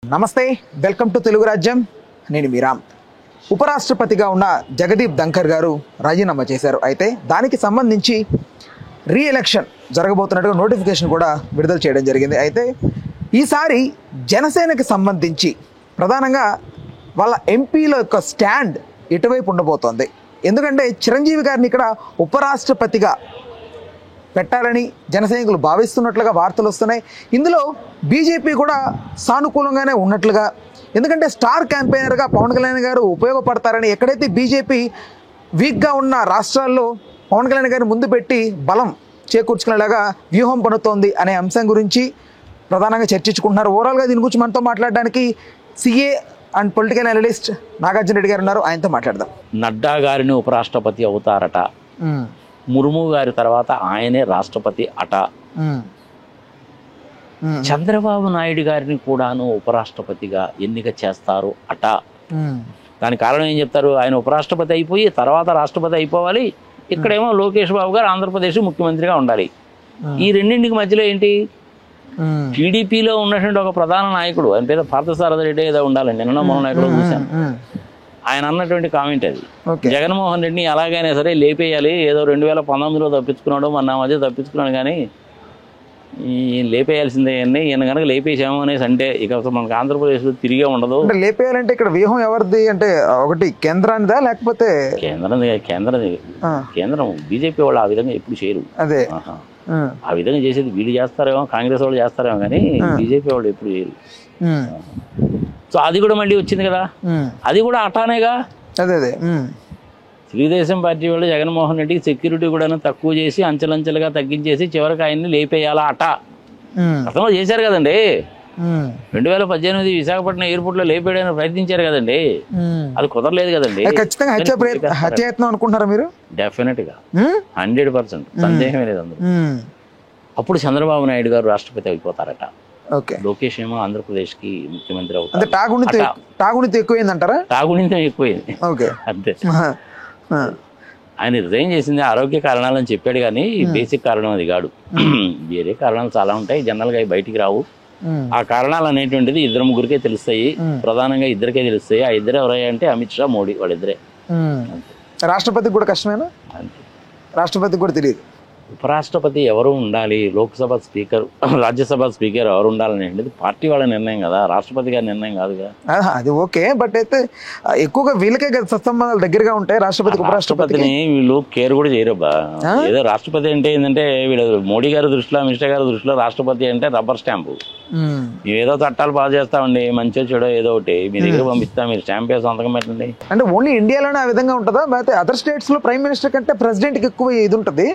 నమస్తే, welcome to Telugu రాజ్యం. నేను మీరామ్. ఉపరాష్ట్రపతిగా ఉన్న జగదీప్ ధంకర్ గారు రాజీనామా చేశారు. అయితే దానికి సంబంధించి రీఎలక్షన్ జరగబోతున్నట్టుగా నోటిఫికేషన్ కూడా విడుదల చేయడం జరిగింది. అయితే ఈసారి జనసేనకి సంబంధించి ప్రధానంగా వాళ్ళ ఎంపీల యొక్క స్టాండ్ ఎటువైపు ఉండబోతోంది. ఎందుకంటే చిరంజీవి గారిని ఇక్కడ ఉపరాష్ట్రపతిగా పెట్టాలని జనసైనికులు భావిస్తున్నట్లుగా వార్తలు వస్తున్నాయి. ఇందులో బీజేపీ కూడా సానుకూలంగానే ఉన్నట్లుగా, ఎందుకంటే స్టార్ క్యాంపెయినర్గా పవన్ కళ్యాణ్ గారు ఉపయోగపడతారని, ఎక్కడైతే బీజేపీ వీక్గా ఉన్న రాష్ట్రాల్లో పవన్ కళ్యాణ్ గారిని ముందు పెట్టి బలం చేకూర్చుకునేలాగా వ్యూహం పనుతోంది అనే అంశం గురించి ప్రధానంగా చర్చించుకుంటున్నారు. ఓవరాల్గా దీని గురించి మనతో మాట్లాడడానికి CA and political analyst Nagarjuna Reddy గారు ఉన్నారు. ఆయనతో మాట్లాడదాం. నడ్డా గారిని ఉపరాష్ట్రపతి అవుతారట, ముర్ము గారి తర్వాత ఆయనే రాష్ట్రపతి అట, చంద్రబాబు నాయుడు గారిని కూడాను ఉపరాష్ట్రపతిగా ఎన్నిక చేస్తారు అట. దానికి కారణం ఏం చెప్తారు? ఆయన ఉపరాష్ట్రపతి అయిపోయి తర్వాత రాష్ట్రపతి అయిపోవాలి, ఇక్కడేమో లోకేష్ బాబు గారు ఆంధ్రప్రదేశ్ ముఖ్యమంత్రిగా ఉండాలి. ఈ రెండింటికి మధ్యలో ఏంటి? టీడీపీలో ఉన్నటువంటి ఒక ప్రధాన నాయకుడు, ఆయన పేరు పార్థసారథి రెడ్డి ఏదో ఉండాలండి, నిన్న మొన్న నాయకుడు చూశాను. ఆయన అన్నటువంటి కామెంట్ అది. జగన్మోహన్ రెడ్డిని ఎలాగైనా సరే లేపేయాలి, ఏదో 2019లో తప్పించుకున్నాడు, మన మధ్య తప్పించుకున్నాడు, కానీ లేపేయాల్సిందే అని. ఈయన కనుక లేపేసాము అనేసి అంటే ఇక మనకు ఆంధ్రప్రదేశ్లో తిరిగే ఉండదు. లేపేయాలంటే ఇక్కడ వ్యూహం ఎవరిది అంటే, ఒకటి కేంద్రానిదా లేకపోతే కేంద్రం బీజేపీ వాళ్ళు ఆ విధంగా ఎప్పుడు చేయరు. అదే ఆ విధంగా చేసేది వీళ్ళు చేస్తారేమో, కాంగ్రెస్ వాళ్ళు చేస్తారేమో, కానీ బీజేపీ వాళ్ళు ఎప్పుడు చేయరు. సో అది కూడా మళ్ళీ వచ్చింది కదా, అది కూడా అటానేగా. అదే అదే తెలుగుదేశం పార్టీ వాళ్ళు జగన్మోహన్ రెడ్డికి సెక్యూరిటీ కూడా తక్కువ చేసి అంచెలంచెలుగా తగ్గించేసి చివరికి ఆయన్ని లేపేయాలా అట అర్థంలో చేశారు కదండి. 2018 విశాఖపట్నం ఎయిర్పోర్ట్ లో లేపేయడానికి ప్రయత్నించారు కదండి, అది కుదరలేదు కదండి. హత్యాయత్నం అనుకుంటున్నారా మీరు? డెఫినెట్ గా 100% సందేహమే లేదు అందులో. అప్పుడు చంద్రబాబు నాయుడు గారు రాష్ట్రపతి అయిపోతారట, లోకేష్ ఏమో ఆంధ్రప్రదేశ్ కి ముఖ్యమంత్రి అవుతారు. తాగునీతి ఎక్కువైందంటారా? తాగునీతం ఎక్కువైంది అంతే. ఆయన రిజైన్ చేసింది ఆరోగ్య కారణాలని చెప్పాడు, కానీ బేసిక్ కారణం అది కాదు. వేరే కారణాలు చాలా ఉంటాయి, జనరల్ గా బయటికి రావు. ఆ కారణాలు అనేటువంటిది ఇద్దరు ముగ్గురికే తెలుస్తాయి, ప్రధానంగా ఇద్దరికే తెలుస్తాయి. ఆ ఇద్దరు ఎవరంటే అమిత్ షా, మోడీ, వాళ్ళిద్దరే. రాష్ట్రపతికి కూడా కష్టమేనా? అంతే, రాష్ట్రపతికి కూడా తెలియదు. ఉపరాష్ట్రపతి ఎవరు ఉండాలి, లోక్సభ స్పీకర్, రాజ్యసభ స్పీకర్ ఎవరు ఉండాలని అనేది పార్టీ వాళ్ళ నిర్ణయం కదా, రాష్ట్రపతి గారి నిర్ణయం కాదుగా. అది ఓకే, బట్ అయితే ఎక్కువగా వీళ్ళకే సత్సంబంధాలు దగ్గరగా ఉంటాయి. రాష్ట్రపతిని వీళ్ళు కేర్ కూడా చేయరబ్బా. ఏదో రాష్ట్రపతి అంటే ఏంటంటే వీళ్ళు మోడీ గారి దృష్టిలో, అమిత్ షా గారి దృష్టిలో రాష్ట్రపతి అంటే రబ్బర్ స్టాంపు. ఏదో చట్టాలు పాస్ చేస్తామండి, మంచిగా చెడో ఏదో ఒకటి మీ దగ్గర పంపిస్తా, మీరు స్టాంప్ వేసి సంతకం పెట్టండి. అంటే ఓన్లీ ఇండియాలోనే ఆ విధంగా ఉంటుందా? అయితే అదర్ స్టేట్స్ లో ప్రైమ్ మినిస్టర్ కంటే ప్రెసిడెంట్ కి ఎక్కువ ఇది ఉంటుంది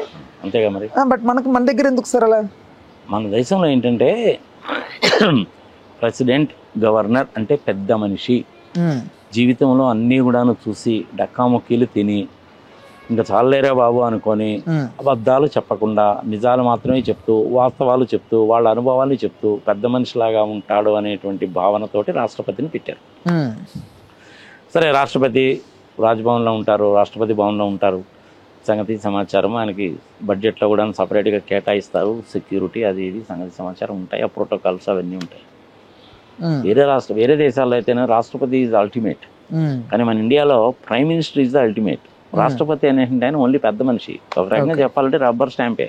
అంతేగా మరి. బట్ మన దగ్గర ఎందుకు సార్ అలా? మన దేశంలో ఏంటంటే ప్రెసిడెంట్, గవర్నర్ అంటే పెద్ద మనిషి, జీవితంలో అన్నీ కూడాను చూసి డక్కాముక్కీలు తిని ఇంకా చాలేరా బాబు అనుకొని అబద్ధాలు చెప్పకుండా నిజాలు మాత్రమే చెప్తూ, వాస్తవాలు చెప్తూ, వాళ్ళ అనుభవాన్ని చెప్తూ పెద్ద మనిషిలాగా ఉంటాడు అనేటువంటి భావనతోటి రాష్ట్రపతిని పెట్టారు. సరే, రాష్ట్రపతి రాజ్భవన్లో ఉంటారు, రాష్ట్రపతి భవన్లో ఉంటారు, సంగతి సమాచారం ఆయనకి బడ్జెట్లో కూడా సపరేట్గా కేటాయిస్తారు, సెక్యూరిటీ అది ఇది సంగతి సమాచారం ఉంటాయి, ఆ ప్రోటోకాల్స్ అవన్నీ ఉంటాయి. వేరే దేశాల్లో అయితేనే రాష్ట్రపతి ఈజ్ అల్టిమేట్, కానీ మన ఇండియాలో prime minister is the ultimate. రాష్ట్రపతి అనేటువంటి ఆయన ఓన్లీ పెద్ద మనిషి, ఒక రకంగా చెప్పాలంటే రబ్బర్ స్టాంపే.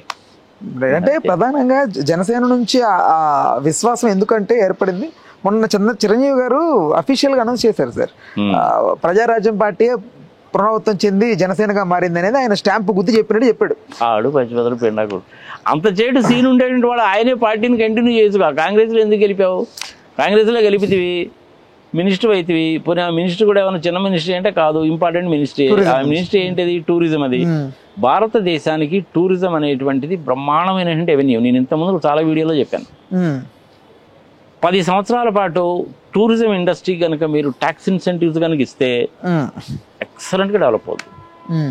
అంటే ప్రధానంగా జనసేన నుంచి ఆ విశ్వాసం ఎందుకంటే ఏర్పడింది, మొన్న చిరంజీవి గారు అఫీషియల్ గా అనౌన్స్ చేశారు సార్, ప్రజారాజ్యం పార్టీ పునరావృతం చెంది జనసేనగా మారింది అనేది ఆయన స్టాంప్ గుద్ది చెప్పినట్టు చెప్పాడు. ఆడు పచ్చిపదలు పెండాకుడు అంత చేటు సీన్ ఉండేటువంటి వాడు ఆయనే పార్టీని కంటిన్యూ చేసుకో. కాంగ్రెస్లో ఎందుకు గెలిపావు? కాంగ్రెస్లో గెలిపితివి, మినిస్టర్ అవుతుంది. పోనీ ఆ మినిస్టర్ కూడా ఏమైనా చిన్న మినిస్ట్రీ అంటే కాదు, ఇంపార్టెంట్ మినిస్ట్రీ. ఆ మినిస్ట్రీ ఏంటిది? టూరిజం. అది భారతదేశానికి టూరిజం అనేటువంటిది బ్రహ్మాండమైనటువంటి రెవెన్యూ. నేను ఇంతకుముందు చాలా వీడియోలో చెప్పాను. 10 సంవత్సరాల పాటు టూరిజం ఇండస్ట్రీ కనుక మీరు ట్యాక్స్ ఇన్సెంటివ్స్ కనుక ఇస్తే ఎక్సలెంట్ గా డెవలప్ అవుతుంది.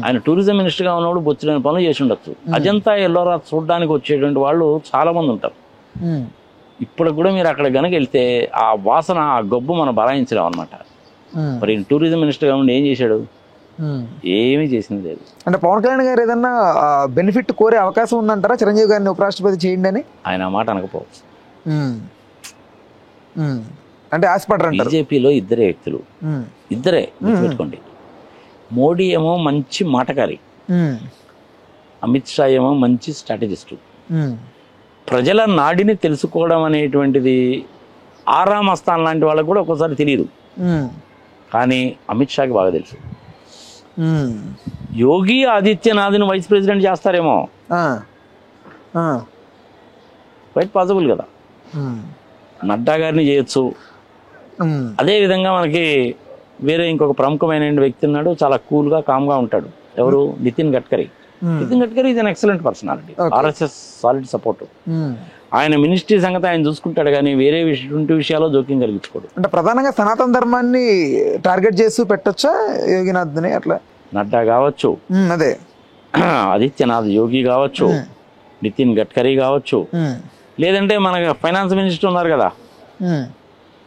ఆయన టూరిజం మినిస్టర్గా ఉన్నప్పుడు బొచ్చులేని పనులు చేసి ఉండొచ్చు. అజంతా ఎల్లోరా చూడడానికి వచ్చేటువంటి వాళ్ళు చాలా మంది ఉంటారు. ఇప్పుడు కూడా మీరు అక్కడ కనుక వెళ్తే ఆ వాసన, ఆ గబ్బు మనం బలాయించలేం అనమాట. మరి టూరిజం మినిస్టర్గా ఉండి ఏం చేశాడు? ఏమీ చేసింది లేదు. అంటే పవన్ కళ్యాణ్ గారు ఏదన్నా బెనిఫిట్ కోరే అవకాశం ఉందంటారా చిరంజీవి గారిని ఉపరాష్ట్రపతి చేయండి అని? ఆయన మాట అనకపోవచ్చు. అంటే ఆశపడరు అంటారు. బీజేపీలో ఇద్దరే వ్యక్తులు, ఇద్దరే గుర్తుపెట్టుకోండి. మోడీ ఏమో మంచి మాటకారి, అమిత్ షా ఏమో మంచి స్ట్రాటజిస్టు. ప్రజల నాడిని తెలుసుకోవడం అనేటువంటిది ఆరామ్ అస్థాన్ లాంటి వాళ్ళకు కూడా ఒక్కోసారి తెలియదు, కానీ అమిత్ షాకి బాగా తెలుసు. యోగి ఆదిత్యనాథ్ని వైస్ ప్రెసిడెంట్ చేస్తారేమో, క్వైట్ పాసిబుల్ కదా. నడ్డా గారిని చేయొచ్చు. అదేవిధంగా మనకి వేరే ఇంకొక ప్రముఖమైన వ్యక్తి ఉన్నాడు, చాలా కూల్గా కామ్గా ఉంటాడు. ఎవరు? Nitin Gadkari. Nitin Gadkari is an excellent personality, RSS solid support. ఆయన మినిస్ట్రీ సంగతి ఆయన చూసుకుంటాడు, కానీ వేరే విషయాల్లో జోక్యం కలిగించుకోడు. అంటే ప్రధానంగా సనాతన ధర్మాన్ని టార్గెట్ చేసి పెట్టొచ్చా యోగినాథ్ని? అట్లా నడ్డా కావచ్చు, అదే ఆదిత్యనాథ్ యోగి కావచ్చు, నితిన్ గడ్కరీ కావచ్చు, లేదంటే మన ఫైనాన్స్ మినిస్టర్ ఉన్నారు కదా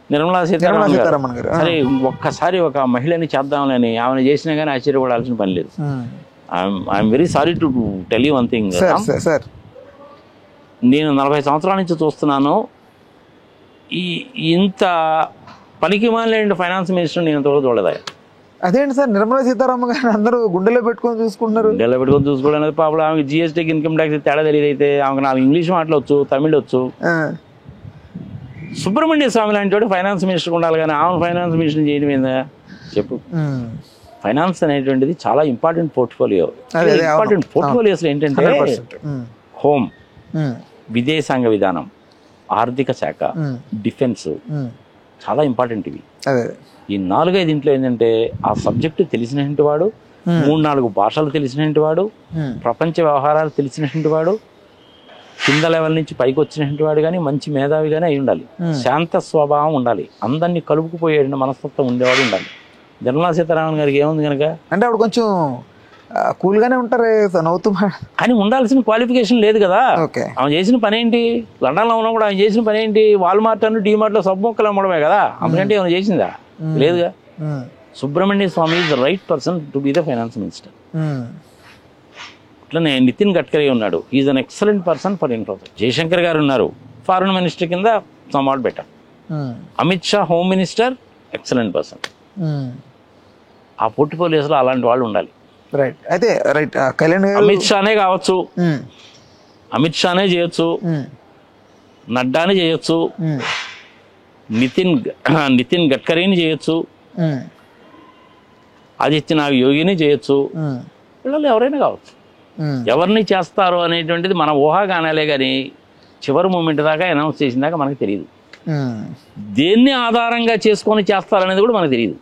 నిర్మలా సీతారామన్ గారు. సరే ఒక్కసారి ఒక మహిళని చేద్దామని ఆమెను చేసినా కానీ ఆశ్చర్యపడాల్సిన పని లేదు. I'm very sorry to tell you one thing sir, నేను 40 సంవత్సరాల నుంచి చూస్తున్నాను, ఇంత పనికి మాలిన ఫైనాన్స్ మినిస్టర్ నేను ఇంతవరకు చూడదా. అదేంటి సార్, నిర్మలా సీతారామన్ గారు అందరూ గుండెలో పెట్టుకొని చూసుకుంటున్నారు. గుండెలో పెట్టుకొని చూసుకోవడానికి పాపం ఆమెకి జిఎస్టీకి ఇన్కమ్ ట్యాక్స్ తేడా తెలియదు. అయితే ఆమెకు 4 ఇంగ్లీష్ మాట్లాడవచ్చు, తమిళ్ వచ్చు. సుబ్రహ్మణ్య స్వామి లాంటి వాడు ఫైనాన్స్ మినిస్టర్ ఉండాలి, కానీ ఆమె ఫైనాన్స్ మినిస్టర్ చేయడం ఏందా చెప్పు. ఫైనాన్స్ అనేటువంటిది చాలా ఇంపార్టెంట్ పోర్ట్ఫోలియో. ఇంపార్టెంట్ పోర్ట్ఫోలియోస్ ఏంటంటే హోమ్, విదేశాంగ విధానం, ఆర్థిక శాఖ, డిఫెన్స్ చాలా ఇంపార్టెంట్ ఇవి. ఈ 4-5 ఇంట్లో ఏంటంటే ఆ సబ్జెక్టు తెలిసినటువంటి వాడు, 3-4 భాషలు తెలిసినటువంటి వాడు, ప్రపంచ వ్యవహారాలు తెలిసినటువంటి వాడు, కింద లెవెల్ నుంచి పైకి వచ్చినటువంటి వాడు, కానీ మంచి మేధావిగానే అయి ఉండాలి. శాంత స్వభావం ఉండాలి, అందరినీ కలుపుకుపోయే మనస్తత్వం ఉండేవాడు ఉండాలి. నిర్మలా సీతారామన్ గారికి ఏముంది కనుక అంటే అప్పుడు కొంచెం కూల్గానే ఉంటారు, నవ్వుతూ, కానీ ఉండాల్సిన క్వాలిఫికేషన్ లేదు కదా. ఆమె చేసిన పని ఏంటి? లండన్లో ఉన్నప్పుడు ఆయన చేసిన పని ఏంటి? వాల్మార్ట్ అను డీమార్ట్లో సబ్ మొక్కలు అమ్మడమే కదా. అందుకంటే ఏమైనా చేసిందా? లేదుగా. Subramanya Swamy is the right person to be the finance minister. అట్లనే నితిన్ గడ్కరీ ఉన్నాడు, is an excellent person for infrastructure. Jaishankar గారు ఉన్నారు, ఫారెన్ మినిస్టర్ కింద somewhat better. Amit Shah home minister, excellent person. ఆ పోర్ట్ఫోలియోస్లో అలాంటి వాళ్ళు ఉండాలి. రైట్. అయితే రైట్, కళ్యాణ్ గారు అమిత్ షానే కావచ్చు, అమిత్ షానే చేయొచ్చు, నడ్డాని చేయొచ్చు, నితిన్ గడ్కరీని చేయొచ్చు, ఆదిత్యనాథ్ యోగిని చేయొచ్చు. వీళ్ళు ఎవరైనా కావచ్చు. ఎవరిని చేస్తారు అనేటువంటిది మన ఊహాగానాలే, కానీ చివరి మూమెంట్ దాకా అనౌన్స్ చేసిన దాకా మనకు తెలియదు. దేన్ని ఆధారంగా చేసుకొని చేస్తారనేది కూడా మనకు తెలియదు.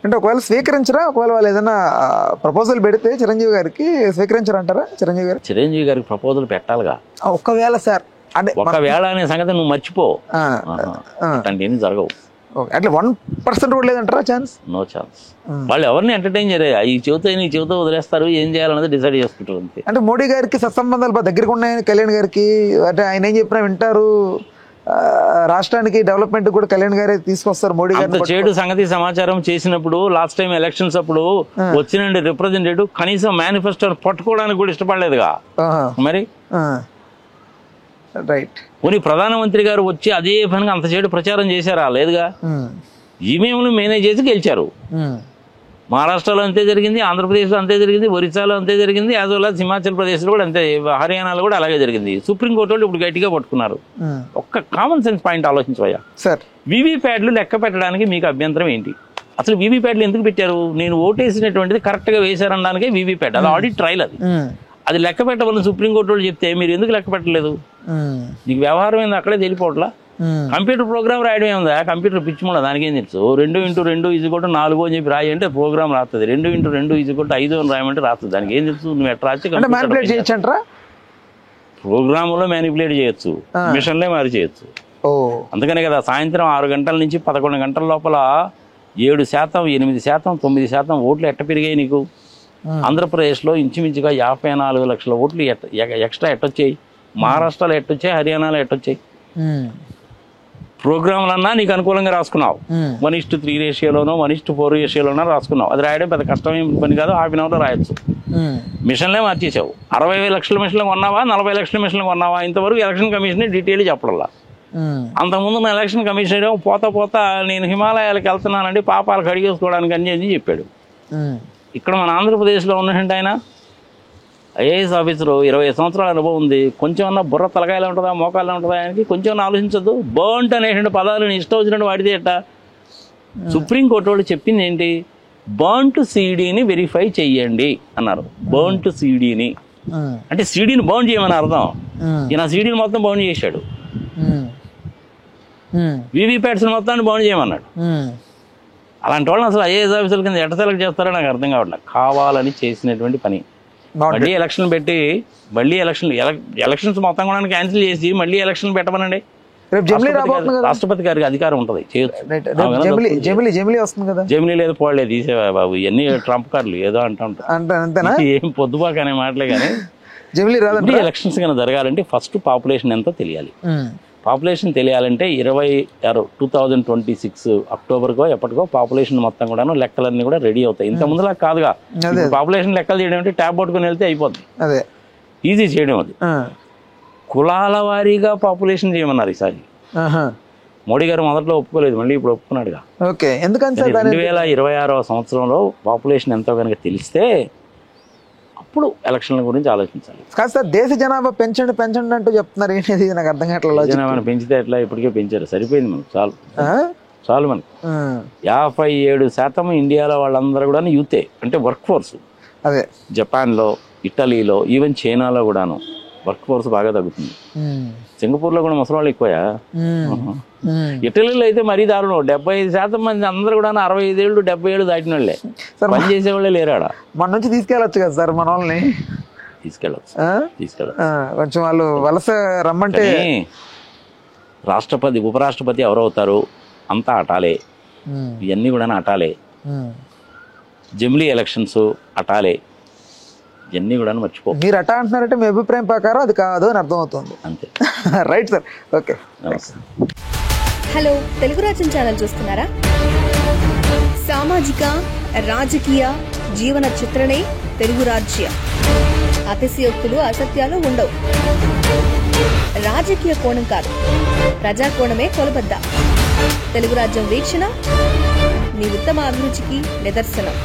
అంటే ఒకవేళ స్వీకరించరా, ఒకవేళ వాళ్ళు ఏదైనా ప్రపోజల్ పెడితే చిరంజీవి గారికి స్వీకరించరంటారా? చిరంజీవి గారికి ప్రపోజల్ పెట్టాలిగా. ఒకవేళ సార్, అంటే ఒకవేళ అనే సంగతి నువ్వు మర్చిపో, అంటే ఏమి జరగవు. అట్లా 1% కూడా లేదంటారా ఛాన్స్? No chance. వాళ్ళు ఎవరిని ఎంటర్టైన్ చేయరు, ఈ చెబుతా వదిలేస్తారు, ఏం చేయాలన్నది డిసైడ్ చేసుకుంటారు అంతే. అంటే మోడీ గారికి సత్సంబంధాలు బాగా దగ్గరికి ఉన్నాయని కళ్యాణ్ గారికి, అంటే ఆయన ఏం చెప్పినా వింటారు, రాష్ట్రానికి డెవలప్మెంట్ కూడా కళ్యాణ్ గారే తీసుకొస్తారు. మోడీ గారు చెడు సంగతి సమాచారం చేసినప్పుడు లాస్ట్ టైం ఎలక్షన్స్ అప్పుడు వచ్చిన రిప్రజెంటేటివ్ కనీసం మేనిఫెస్టోని పట్టుకోవడానికి కూడా ఇష్టపడలేదుగా మరి. రైట్. పోనీ ప్రధానమంత్రి గారు వచ్చి అదే పనిగా అంత చెడు ప్రచారం చేశారా? లేదుగా. ఈవీఎంలు మేనేజ్ చేసి గెలిచారు. మహారాష్ట్రలో అంతే జరిగింది, ఆంధ్రప్రదేశ్లో అంతే జరిగింది, ఒరిస్సాలో అంతే జరిగింది, యాజ్ వెల్ యాజ్ హిమాచల్ ప్రదేశ్లో కూడా అంతే, హర్యానాలో కూడా అలాగే జరిగింది. సుప్రీంకోర్టు వాళ్ళు ఇప్పుడు గట్టిగా పట్టుకున్నారు. ఒక్క కామన్ సెన్స్ పాయింట్ ఆలోచించవయ్యా సార్, వీవీప్యాడ్లు లెక్క పెట్టడానికి మీకు అభ్యంతరం ఏంటి? అసలు వీవీప్యాడ్లు ఎందుకు పెట్టారు? నేను ఓటేసినటువంటిది కరెక్ట్గా వేశారనడానికే వీవీప్యాడ్, అది ఆడిట్ ట్రయల్. అది లెక్క పెట్టవాలని సుప్రీంకోర్టు వాళ్ళు చెప్తే మీరు ఎందుకు లెక్క పెట్టలేదు? నీకు వ్యవహారం ఏంది అక్కడే తెలియపోవట్లా? కంప్యూటర్ ప్రోగ్రామ్ రాయడం ఏముందా? కంప్యూటర్ పిచ్చిమూడ, దానికేం తెలుసు? 2x2 = 4 అని చెప్పి రాయి అంటే ప్రోగ్రామ్ రాస్తుంది. 2x2 = 5 అని రాయమంటే రాస్తుంది. దానికి ఏం తెలుసు? నువ్వు ఎట్లా రాసి ప్రోగ్రాములో మ్యానిపులేట్ చేయొచ్చు, మిషన్లే మారి చేయొచ్చు. అందుకనే కదా సాయంత్రం 6 గంటల నుంచి 11 గంటల లోపల 7%, 8%, 9% ఓట్లు ఎట్ట పెరిగాయి నీకు? ఆంధ్రప్రదేశ్లో ఇంచుమించుగా 54 లక్షల ఓట్లు ఎక్స్ట్రా ఎట్టొచ్చాయి. మహారాష్ట్రలో ఎట్టొచ్చాయి, హర్యానాలో ఎట్టొచ్చాయి. ప్రోగ్రాంలన్నా నీకు అనుకూలంగా రాసుకున్నావు. 1:3 రేషియోలోనో 1:4 రేషియోలోనో రాసుకున్నావు. అది రాయడం పెద్ద కష్టమేం పని కాదు, ½ అవర్లో రాయొచ్చు. మిషన్లే మార్చేసావు. 60 లక్షల మిషన్లు కొన్నావా, 40 లక్షల మిషన్లు కొన్నావా? ఇంతవరకు ఎలక్షన్ కమిషన్ డీటెయిల్ చెప్పడంలా. అంతకుముందు నా ఎలక్షన్ కమిషనర్ పోతా నేను హిమాలయాలకు వెళ్తున్నానండి పాపాలు కడిగేసుకోవడానికి అని చెప్పాడు. ఇక్కడ మన ఆంధ్రప్రదేశ్లో ఉన్నటువంటి ఆయన ఐఏఎస్ ఆఫీసరు 20 సంవత్సరాల అనుభవం ఉంది. కొంచెం అన్న బుర్ర తలకాయలా ఉంటుందా మోకాల్లో ఉంటుందా ఆయనకి? కొంచెం ఆలోచించద్దు. బర్న్ట్ అనేటువంటి పదాలను ఇష్టం వచ్చినట్టు వాడితే ఎట్ట? సుప్రీంకోర్టు వాళ్ళు చెప్పింది ఏంటి? బర్న్ట్ సీడీని వెరిఫై చెయ్యండి అన్నారు. బర్న్ట్ సీడీని అంటే సీడీని బౌండ్ చేయమని అర్థం. ఈయన సీడీని మొత్తం బౌండ్ చేశాడు. వీవీప్యాట్స్ మొత్తాన్ని బౌండ్ చేయమన్నాడు. అలాంటి వాళ్ళని అసలు ఐఏఎస్ ఆఫీసర్ల కింద ఎట్ట సెలెక్ట్ చేస్తారో నాకు అర్థం కావట్లేదు. కావాలని చేసినటువంటి పని. మళ్ళీ ఎలక్షన్ పెట్టి ఎలక్షన్స్ మొత్తం కూడా క్యాన్సిల్ చేసి మళ్ళీ ఎలక్షన్ పెట్టమనండి. రాష్ట్రపతి గారికి అధికారం ఉంటుంది, జమిలీ లేదు పోలేదు తీసేవా బాబు, ఇవన్నీ ట్రంప్ కార్లు ఏదో అంటూ ఉంటారు. ఏం పొద్దుబాక అనే మాటలే కానీ ఎలక్షన్స్ కన్నా జరగాలంటే ఫస్ట్ పాపులేషన్ ఎంతో తెలియాలి. పాపులేషన్ తెలియాలంటే 2026 అక్టోబర్కో ఎప్పటికో పాపులేషన్ మొత్తం కూడా లెక్కలన్నీ కూడా రెడీ అవుతాయి. ఇంత ముందులా కాదుగా. పాపులేషన్ లెక్కలు చేయడం అంటే ట్యాబ్ పట్టుకుని వెళ్తే అయిపోద్ది, ఈజీ చేయడం. అది కులాల వారీగా పాపులేషన్ చేయమన్నారు ఈసారి. మోడీ గారు మొదట్లో ఒప్పుకోలేదు, మళ్ళీ ఇప్పుడు ఒప్పుకున్నాడుగా. 2026వ సంవత్సరంలో పాపులేషన్ ఎంతో కనుక తెలిస్తే అప్పుడు ఎలక్షన్ల గురించి ఆలోచించాలి. కాదు సార్, దేశ జనాభా పెంచండి అంటూ చెప్తున్నారు. ఏంటి నాకు అర్థం కావట్లేదు. జనాభాను పెంచితే ఎట్లా? ఇప్పటికే పెంచారు, సరిపోయింది మనకు, చాలు మనకు. 57% ఇండియాలో వాళ్ళందరూ కూడా యూతే, అంటే వర్క్ ఫోర్స్. అదే జపాన్లో, ఇటలీలో, ఈవెన్ చైనాలో కూడాను వర్క్ ఫోర్స్ బాగా తగ్గుతుంది. సింగపూర్లో కూడా ముసలి ఎక్కువయా. ఇటలీలో అయితే మరీ దారుణం. 75% మంది అందరూ కూడా 65 ఏళ్ళు 70 ఏళ్ళు దాటిన వాళ్ళే, పని చేసేవాళ్ళే లేరాడ. మన నుంచి తీసుకెళ్ళచ్చు కదా సార్ మన వాళ్ళని? తీసుకెళ్ళచ్చు. కొంచెం వాళ్ళు వలస రమ్మంటే రాష్ట్రపతి ఉపరాష్ట్రపతి ఎవరవుతారు అంతా అటాలే, ఇవన్నీ కూడా అటాలే. జమిలీ ఎలక్షన్స్ అటాలే, ఇవన్నీ కూడా మర్చిపో. మీరు అటా అంటున్నారంటే మీ అభిప్రాయం ప్రకారం అది కాదు అని అర్థమవుతుంది. అంతే. Right sir, okay. నమస్తే. హలో, తెలుగు రాజ్యం ఛానల్ చూస్తున్నారా? సామాజిక రాజకీయ జీవన చిత్రణే తెలుగు రాజ్యం. అతిశయోక్తులు అసత్యాలు ఉండవు. రాజకీయ కోణం కాదు, ప్రజా కోణమే కొలబద్ద. తెలుగు రాజ్యం వీక్షణ మీ ఉత్తమ అభిరుచికి నిదర్శనం.